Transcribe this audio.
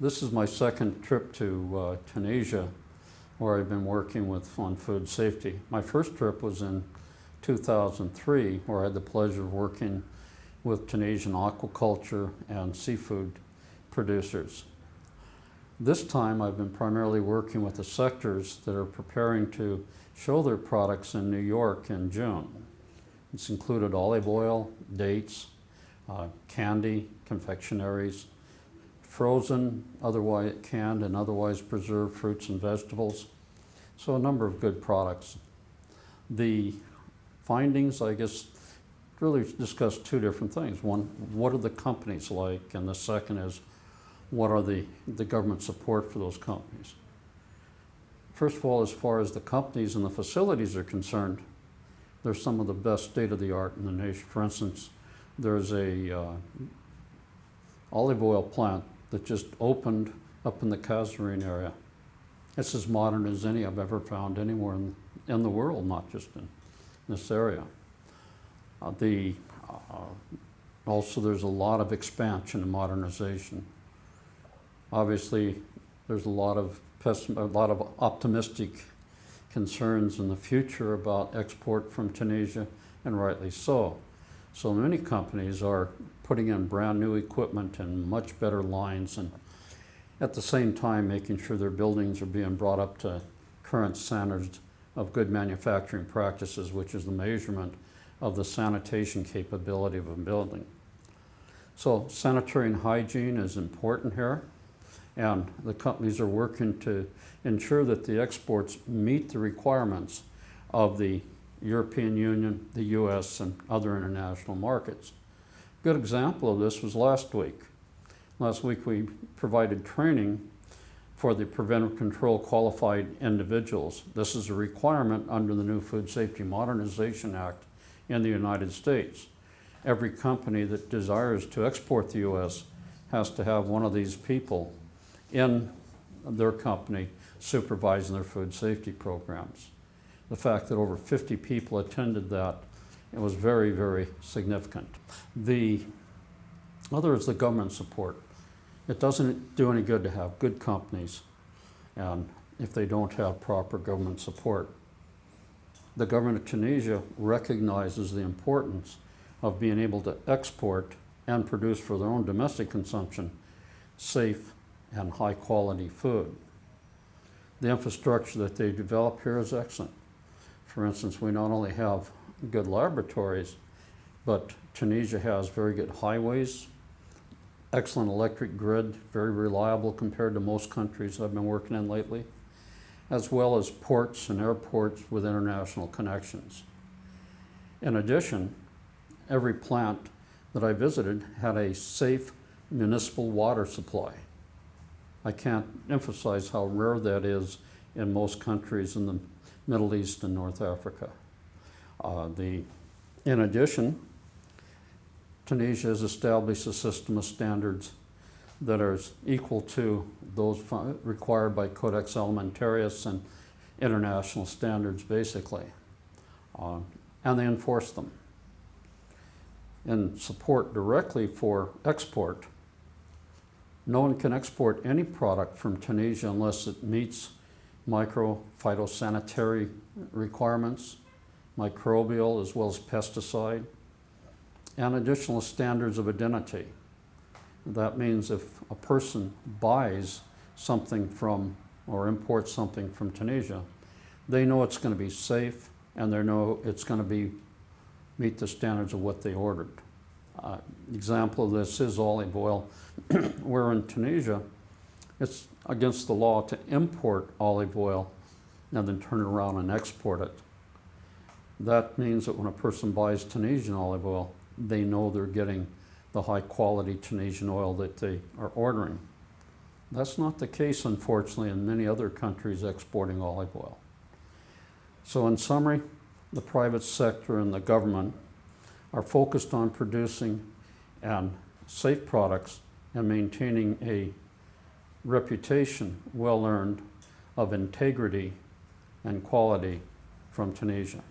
This is my second trip to Tunisia, where I've been working on food safety. My first trip was in 2003, where I had the pleasure of working with Tunisian aquaculture and seafood producers. This time I've been primarily working with the sectors that are preparing to show their products in New York in June. It's included olive oil, dates, candy, confectionaries, frozen, otherwise canned and otherwise preserved fruits and vegetables. So a number of good products. The findings, I guess, really discuss two different things. One, what are the companies like? And the second is, what are the government support for those companies? First of all, as far as the companies and the facilities are concerned, they're some of the best state-of-the-art in the nation. For instance, there's a olive oil plant that just opened up in the Kasserine area. It's as modern as any I've ever found anywhere in the world, not just in this area. Also, there's a lot of expansion and modernization. Obviously, there's a lot of optimistic concerns in the future about export from Tunisia, and rightly so. So many companies are putting in brand new equipment and much better lines, and at the same time making sure their buildings are being brought up to current standards of good manufacturing practices, which is the measurement of the sanitation capability of a building. So sanitary and hygiene is important here, and the companies are working to ensure that the exports meet the requirements of the European Union, the US, and other international markets. A good example of this was last week. Last week we provided training for the preventive control qualified individuals. This is a requirement under the new Food Safety Modernization Act in the United States. Every company that desires to export to the US has to have one of these people in their company supervising their food safety programs. The fact that over 50 people attended that, it was very, very significant. The other is the government support. It doesn't do any good to have good companies and if they don't have proper government support. The government of Tunisia recognizes the importance of being able to export and produce for their own domestic consumption safe and high quality food. The infrastructure that they develop here is excellent. For instance, we not only have good laboratories, but Tunisia has very good highways, excellent electric grid, very reliable compared to most countries I've been working in lately, as well as ports and airports with international connections. In addition, every plant that I visited had a safe municipal water supply. I can't emphasize how rare that is in most countries in the Middle East and North Africa. In addition, Tunisia has established a system of standards that are equal to those required by Codex Alimentarius and international standards, basically. And they enforce them. And support directly for export, no one can export any product from Tunisia unless it meets phytosanitary requirements, microbial as well as pesticide, and additional standards of identity. That means if a person buys something from or imports something from Tunisia, they know it's going to be safe and they know it's going to meet the standards of what they ordered. Example of this is olive oil, where in Tunisia it's against the law to import olive oil and then turn it around and export it. That means that when a person buys Tunisian olive oil, they know they're getting the high quality Tunisian oil that they are ordering. That's not the case, unfortunately, in many other countries exporting olive oil. So in summary, the private sector and the government are focused on producing and safe products and maintaining a reputation well earned of integrity and quality from Tunisia.